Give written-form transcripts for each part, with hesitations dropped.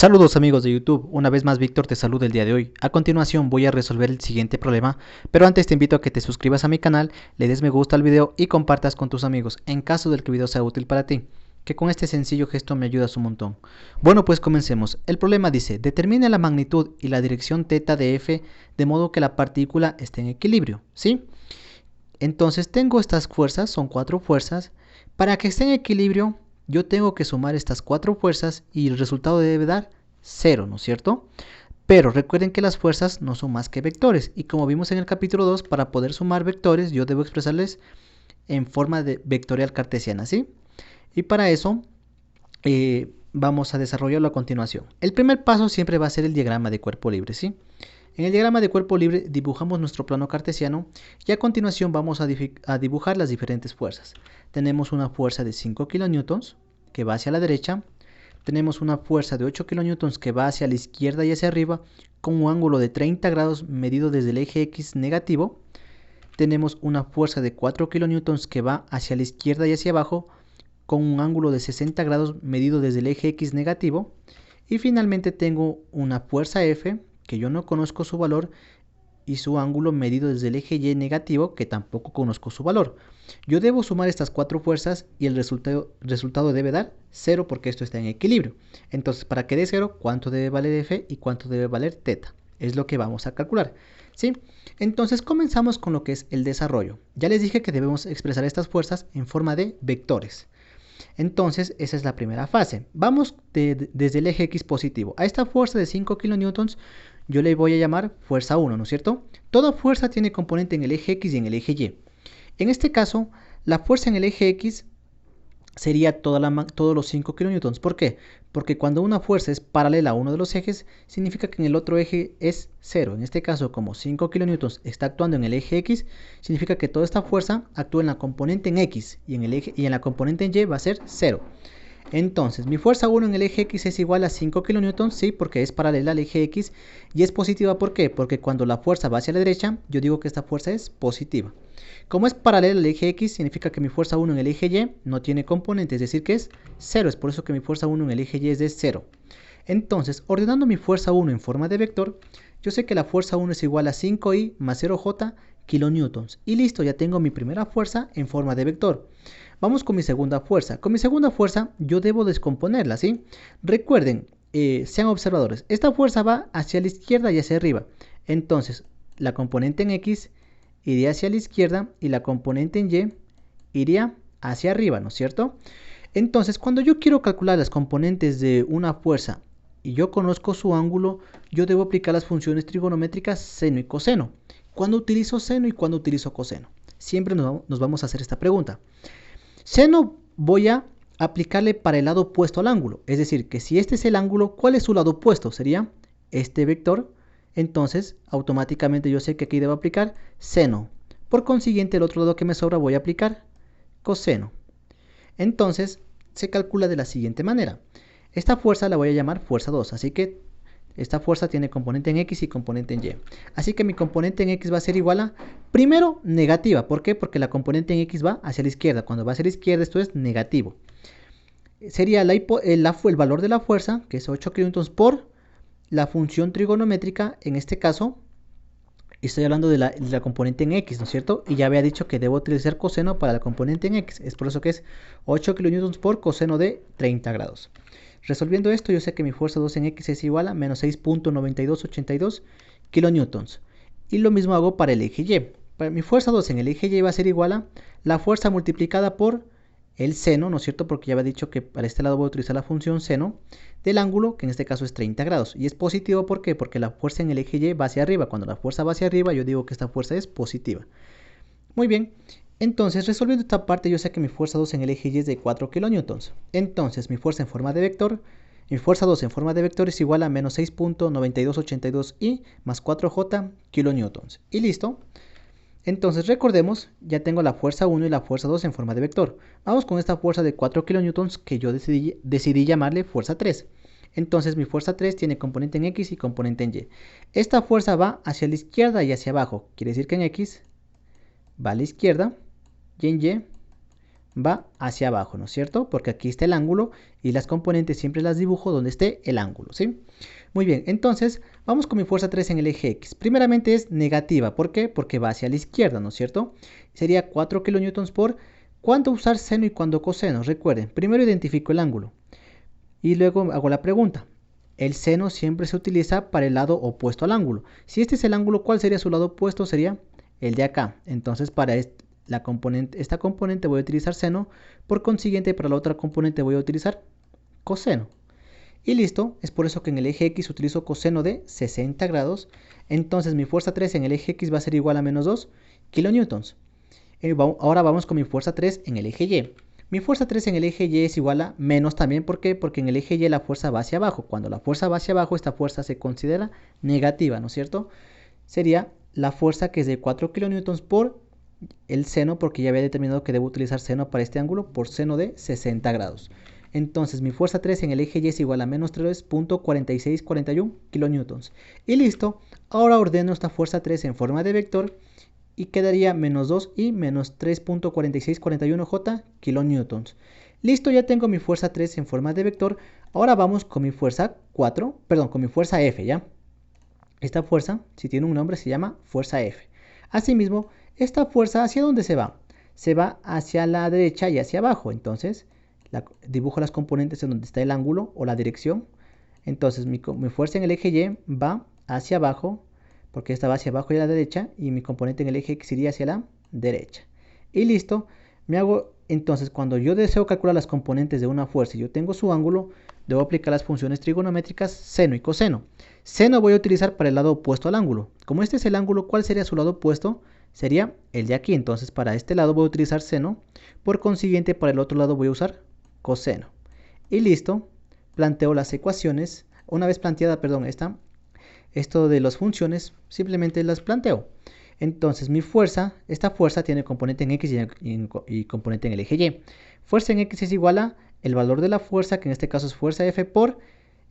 Saludos amigos de YouTube, una vez más Víctor te saluda el día de hoy. A continuación voy a resolver el siguiente problema, pero antes te invito a que te suscribas a mi canal, le des me gusta al video y compartas con tus amigos en caso de que el video sea útil para ti, que con este sencillo gesto me ayudas un montón. Bueno, pues comencemos. El problema dice, determine la magnitud y la dirección θ de F de modo que la partícula esté en equilibrio, ¿sí? Entonces tengo estas fuerzas, son 4 fuerzas. Para que esté en equilibrio yo tengo que sumar estas 4 fuerzas y el resultado debe dar 0, ¿no es cierto? Pero recuerden que las fuerzas no son más que vectores y como vimos en el capítulo 2, para poder sumar vectores yo debo expresarles en forma de vectorial cartesiana, ¿sí? Y para eso vamos a desarrollarlo a continuación. El primer paso siempre va a ser el diagrama de cuerpo libre, ¿sí? En el diagrama de cuerpo libre dibujamos nuestro plano cartesiano y a continuación vamos a dibujar las diferentes fuerzas. Tenemos una fuerza de 5 kN que va hacia la derecha. Tenemos una fuerza de 8 kN que va hacia la izquierda y hacia arriba con un ángulo de 30 grados medido desde el eje X negativo. Tenemos una fuerza de 4 kN que va hacia la izquierda y hacia abajo con un ángulo de 60 grados medido desde el eje X negativo. Y finalmente tengo una fuerza F que yo no conozco su valor y su ángulo medido desde el eje Y negativo que tampoco conozco su valor. Yo debo sumar estas 4 fuerzas y el resultado debe dar 0 porque esto está en equilibrio. Entonces para que dé 0, ¿cuánto debe valer F y cuánto debe valer θ? Es lo que vamos a calcular, ¿sí? Entonces comenzamos con lo que es el desarrollo. Ya les dije que debemos expresar estas fuerzas en forma de vectores. Entonces, esa es la primera fase. Vamos desde el eje X positivo. A esta fuerza de 5 kN yo le voy a llamar fuerza 1, ¿no es cierto? Toda fuerza tiene componente en el eje X y en el eje Y. En este caso, la fuerza en el eje X sería todos los 5 kN. ¿Por qué? Porque cuando una fuerza es paralela a uno de los ejes, significa que en el otro eje es 0. En este caso, como 5 kN está actuando en el eje X, significa que toda esta fuerza actúa en la componente en X y en la componente en Y va a ser 0. Entonces, mi fuerza 1 en el eje X es igual a 5 kN, sí, porque es paralela al eje X y es positiva. ¿Por qué? Porque cuando la fuerza va hacia la derecha, yo digo que esta fuerza es positiva. Como es paralela al eje X, significa que mi fuerza 1 en el eje Y no tiene componente, es decir, que es 0. Es por eso que mi fuerza 1 en el eje Y es de 0. Entonces, ordenando mi fuerza 1 en forma de vector, yo sé que la fuerza 1 es igual a 5i más 0j kilonewtons. Y listo, ya tengo mi primera fuerza en forma de vector. Vamos con mi segunda fuerza. Con mi segunda fuerza yo debo descomponerla, ¿sí? Recuerden, sean observadores. Esta fuerza va hacia la izquierda y hacia arriba. Entonces, la componente en X iría hacia la izquierda y la componente en Y iría hacia arriba, ¿no es cierto? Entonces, cuando yo quiero calcular las componentes de una fuerza y yo conozco su ángulo, yo debo aplicar las funciones trigonométricas seno y coseno. ¿Cuándo utilizo seno y cuándo utilizo coseno? Siempre nos vamos a hacer esta pregunta. Seno voy a aplicarle para el lado opuesto al ángulo. Es decir, que si este es el ángulo, ¿cuál es su lado opuesto? Sería este vector. Entonces, automáticamente yo sé que aquí debo aplicar seno. Por consiguiente, el otro lado que me sobra voy a aplicar coseno. Entonces, se calcula de la siguiente manera. Esta fuerza la voy a llamar fuerza 2. Así que esta fuerza tiene componente en X y componente en Y. Así que mi componente en X va a ser igual a, primero, negativa. ¿Por qué? Porque la componente en X va hacia la izquierda. Cuando va hacia la izquierda esto es negativo. Sería el valor de la fuerza, que es 8 kN por la función trigonométrica, en este caso, estoy hablando de la componente en X, ¿no es cierto? Y ya había dicho que debo utilizar coseno para la componente en X. Es por eso que es 8 kN por coseno de 30 grados. Resolviendo esto, yo sé que mi fuerza 2 en X es igual a menos 6.9282 kN. Y lo mismo hago para el eje Y. Para mi fuerza 2 en el eje Y va a ser igual a la fuerza multiplicada por el seno, ¿no es cierto? Porque ya había dicho que para este lado voy a utilizar la función seno del ángulo, que en este caso es 30 grados. Y es positivo, ¿por qué? Porque la fuerza en el eje Y va hacia arriba. Cuando la fuerza va hacia arriba, yo digo que esta fuerza es positiva. Muy bien. Entonces, resolviendo esta parte, yo sé que mi fuerza 2 en el eje Y es de 4 kN. Entonces, mi fuerza en forma de vector, mi fuerza 2 en forma de vector es igual a menos 6.9282i más 4j kN. Y listo. Entonces, recordemos, ya tengo la fuerza 1 y la fuerza 2 en forma de vector. Vamos con esta fuerza de 4 kN que yo decidí llamarle fuerza 3. Entonces, mi fuerza 3 tiene componente en X y componente en Y. Esta fuerza va hacia la izquierda y hacia abajo. Quiere decir que en X va a la izquierda y en Y va hacia abajo, ¿no es cierto? Porque aquí está el ángulo y las componentes siempre las dibujo donde esté el ángulo, ¿sí? Muy bien, entonces vamos con mi fuerza 3 en el eje X. Primeramente es negativa, ¿por qué? Porque va hacia la izquierda, ¿no es cierto? Sería 4 kilonewtons por... ¿Cuándo usar seno y cuándo coseno? Recuerden, primero identifico el ángulo y luego hago la pregunta. El seno siempre se utiliza para el lado opuesto al ángulo. Si este es el ángulo, ¿cuál sería su lado opuesto? Sería el de acá. Entonces para esta componente voy a utilizar seno, por consiguiente para la otra componente voy a utilizar coseno. Y listo, es por eso que en el eje X utilizo coseno de 60 grados. Entonces mi fuerza 3 en el eje X va a ser igual a menos 2 kilonewtons. Ahora vamos con mi fuerza 3 en el eje Y. Mi fuerza 3 en el eje Y es igual a menos también, ¿por qué? Porque en el eje Y la fuerza va hacia abajo. Cuando la fuerza va hacia abajo, esta fuerza se considera negativa, ¿no es cierto? Sería la fuerza que es de 4 kilonewtons por el seno, porque ya había determinado que debo utilizar seno para este ángulo, por seno de 60 grados. Entonces mi fuerza 3 en el eje Y es igual a menos 3.4641 kilonewtons. Y listo, ahora ordeno esta fuerza 3 en forma de vector y quedaría menos 2 y menos 3.4641 kilonewtons. Listo, ya tengo mi fuerza 3 en forma de vector. Ahora vamos con mi fuerza 4, perdón, con mi fuerza F, ¿ya? Esta fuerza, si tiene un nombre, se llama fuerza F. Asimismo, esta fuerza, ¿hacia dónde se va? Se va hacia la derecha y hacia abajo. Entonces, dibujo las componentes en donde está el ángulo o la dirección. Entonces, mi fuerza en el eje Y va hacia abajo, porque esta va hacia abajo y a la derecha, y mi componente en el eje X iría hacia la derecha. Y listo, entonces cuando yo deseo calcular las componentes de una fuerza y yo tengo su ángulo, debo aplicar las funciones trigonométricas seno y coseno. Seno voy a utilizar para el lado opuesto al ángulo. Como este es el ángulo, ¿cuál sería su lado opuesto? Sería el de aquí. Entonces para este lado voy a utilizar seno, por consiguiente para el otro lado voy a usar coseno. Y listo, planteo las ecuaciones. Una vez planteada, perdón, esto de las funciones, simplemente las planteo. Entonces mi fuerza, esta fuerza tiene componente en X y componente en el eje Y. Fuerza en X es igual a el valor de la fuerza, que en este caso es fuerza F por,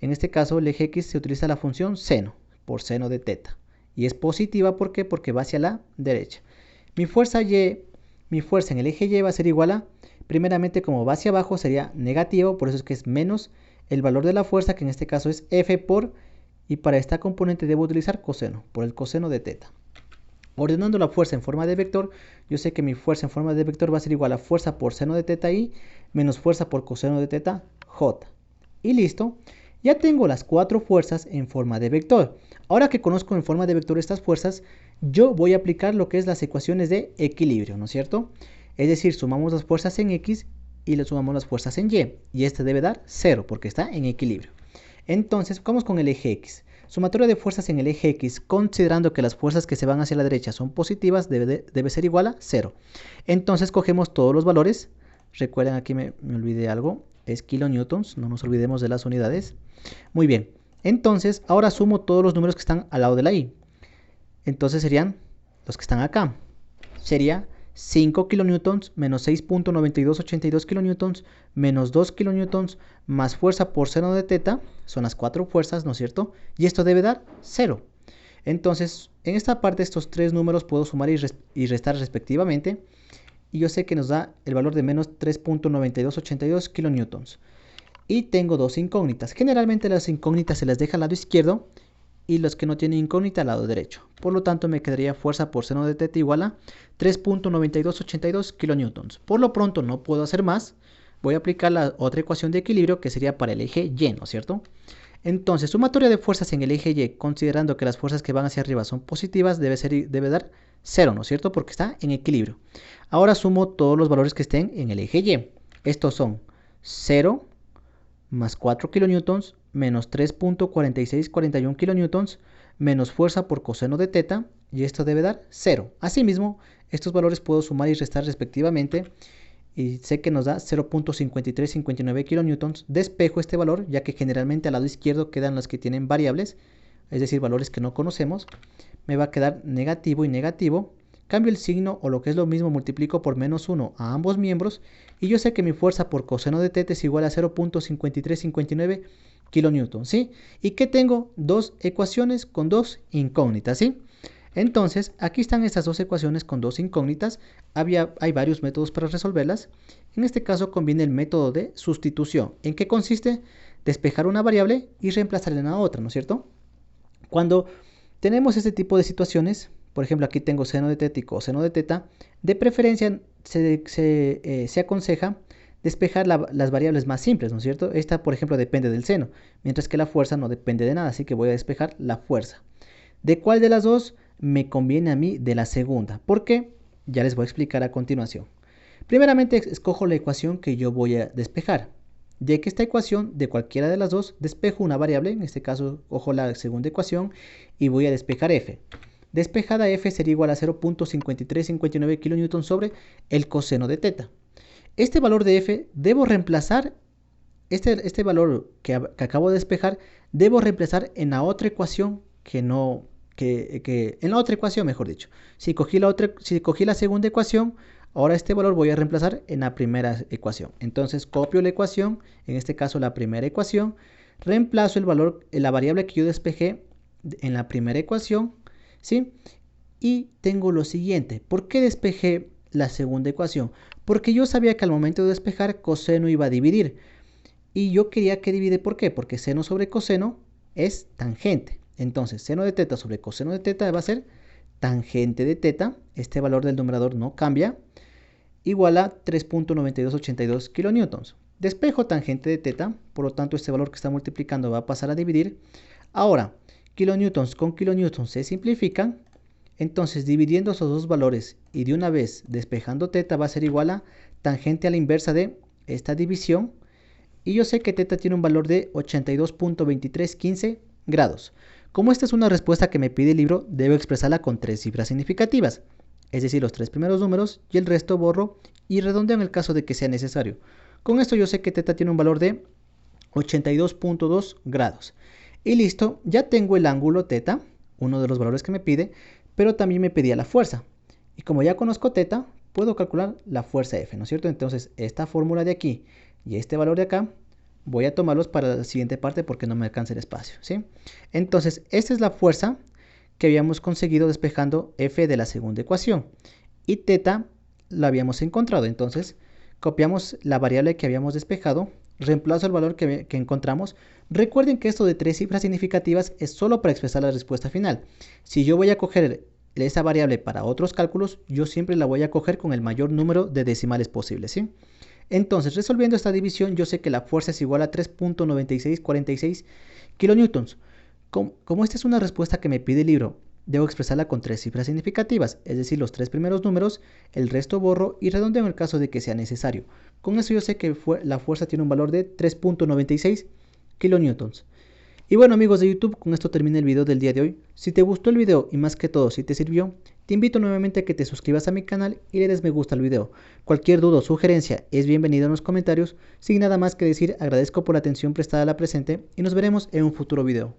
en este caso el eje X se utiliza la función seno, por seno de teta. Y es positiva, ¿por qué? Porque va hacia la derecha. Mi fuerza en el eje Y va a ser igual a, primeramente como va hacia abajo sería negativo, por eso es que es menos el valor de la fuerza, que en este caso es F por, y para esta componente debo utilizar coseno, por el coseno de teta. Ordenando la fuerza en forma de vector, yo sé que mi fuerza en forma de vector va a ser igual a fuerza por seno de teta i menos fuerza por coseno de teta j. Y listo, ya tengo las 4 fuerzas en forma de vector. Ahora que conozco en forma de vector estas fuerzas, yo voy a aplicar lo que es las ecuaciones de equilibrio, ¿no es cierto? Es decir, sumamos las fuerzas en X y le sumamos las fuerzas en Y. Y este debe dar 0 porque está en equilibrio. Entonces, vamos con el eje X. Sumatoria de fuerzas en el eje X, considerando que las fuerzas que se van hacia la derecha son positivas, debe ser igual a 0. Entonces cogemos todos los valores. Recuerden, aquí me olvidé algo. Es kilonewtons, no nos olvidemos de las unidades. Muy bien. Entonces, ahora sumo todos los números que están al lado de la i. Entonces serían los que están acá. Sería 5 kilonewtons menos 6.9282 kilonewtons menos 2 kilonewtons más fuerza por seno de teta, son las 4 fuerzas, ¿no es cierto? Y esto debe dar 0. Entonces, en esta parte estos 3 números puedo sumar y restar respectivamente, y yo sé que nos da el valor de menos 3.9282 kilonewtons. Y tengo dos incógnitas. Generalmente las incógnitas se las deja al lado izquierdo, y los que no tienen incógnita al lado derecho. Por lo tanto, me quedaría fuerza por seno de teta igual a 3.9282 kilonewtons. Por lo pronto no puedo hacer más. Voy a aplicar la otra ecuación de equilibrio, que sería para el eje Y, ¿no es cierto? Entonces, sumatoria de fuerzas en el eje Y, considerando que las fuerzas que van hacia arriba son positivas, debe dar 0, ¿no es cierto? Porque está en equilibrio. Ahora sumo todos los valores que estén en el eje Y. Estos son 0 más 4 kilonewtons menos 3.4641 kilonewtons menos fuerza por coseno de teta, y esto debe dar 0. Asimismo, estos valores puedo sumar y restar respectivamente, y sé que nos da 0.5359 kilonewtons. Despejo este valor, ya que generalmente al lado izquierdo quedan los que tienen variables, es decir, valores que no conocemos. Me va a quedar negativo y negativo. Cambio el signo, o lo que es lo mismo, multiplico por menos 1 a ambos miembros, y yo sé que mi fuerza por coseno de teta es igual a 0.5359 kilonewtons, ¿sí? Y que tengo dos ecuaciones con dos incógnitas, ¿sí? Entonces, aquí están estas dos ecuaciones con dos incógnitas. Hay varios métodos para resolverlas. En este caso conviene el método de sustitución. ¿En qué consiste? Despejar una variable y reemplazarla en la otra, ¿no es cierto? Cuando tenemos este tipo de situaciones, por ejemplo, aquí tengo seno de teta y coseno de teta, de preferencia se aconseja despejar las variables más simples, ¿no es cierto? Esta, por ejemplo, depende del seno, mientras que la fuerza no depende de nada, así que voy a despejar la fuerza. ¿De cuál de las dos me conviene a mí? De la segunda. ¿Por qué? Ya les voy a explicar a continuación. Primeramente, escojo la ecuación que yo voy a despejar. De que esta ecuación, de cualquiera de las dos, despejo una variable, en este caso cojo la segunda ecuación y voy a despejar f. Despejada f sería igual a 0.5359 kN sobre el coseno de teta. Este valor de f debo reemplazar, este valor que acabo de despejar, debo reemplazar en la otra ecuación en la otra ecuación, mejor dicho. Si cogí la segunda ecuación, ahora este valor voy a reemplazar en la primera ecuación. Entonces copio la ecuación, en este caso la primera ecuación, reemplazo el valor, la variable que yo despejé en la primera ecuación, ¿sí? Y tengo lo siguiente. ¿Por qué despejé la segunda ecuación? Porque yo sabía que al momento de despejar coseno iba a dividir. Y yo quería que divide, ¿por qué? Porque seno sobre coseno es tangente. Entonces, seno de teta sobre coseno de teta va a ser tangente de teta. Este valor del numerador no cambia. Igual a 3.9282 kilonewtons. Despejo tangente de teta, por lo tanto este valor que está multiplicando va a pasar a dividir. Ahora, kilonewtons con kilonewtons se simplifican. Entonces, dividiendo esos dos valores y de una vez despejando teta va a ser igual a tangente a la inversa de esta división. Y yo sé que teta tiene un valor de 82.2315 grados. Como esta es una respuesta que me pide el libro, debo expresarla con tres cifras significativas, es decir, los tres primeros números y el resto borro y redondeo en el caso de que sea necesario. Con esto yo sé que teta tiene un valor de 82.2 grados. Y listo, ya tengo el ángulo teta, uno de los valores que me pide, pero también me pedía la fuerza. Y como ya conozco teta, puedo calcular la fuerza F, ¿no es cierto? Entonces, esta fórmula de aquí y este valor de acá, voy a tomarlos para la siguiente parte porque no me alcanza el espacio, ¿sí? Entonces, esta es la fuerza que habíamos conseguido despejando F de la segunda ecuación. Y teta la habíamos encontrado. Entonces, copiamos la variable que habíamos despejado, reemplazo el valor que encontramos. Recuerden que esto de tres cifras significativas es solo para expresar la respuesta final. Si yo voy a coger esa variable para otros cálculos, yo siempre la voy a coger con el mayor número de decimales posible, ¿sí? Entonces, resolviendo esta división, yo sé que la fuerza es igual a 3.9646 kilonewtons. Como esta es una respuesta que me pide el libro, debo expresarla con tres cifras significativas, es decir, los tres primeros números, el resto borro y redondeo en el caso de que sea necesario. Con eso yo sé que la fuerza tiene un valor de 3.96 kilonewtons. Y bueno, amigos de YouTube, con esto termina el video del día de hoy. Si te gustó el video y más que todo si te sirvió, te invito nuevamente a que te suscribas a mi canal y le des me gusta al video. Cualquier duda o sugerencia es bienvenida en los comentarios. Sin nada más que decir, agradezco por la atención prestada a la presente y nos veremos en un futuro video.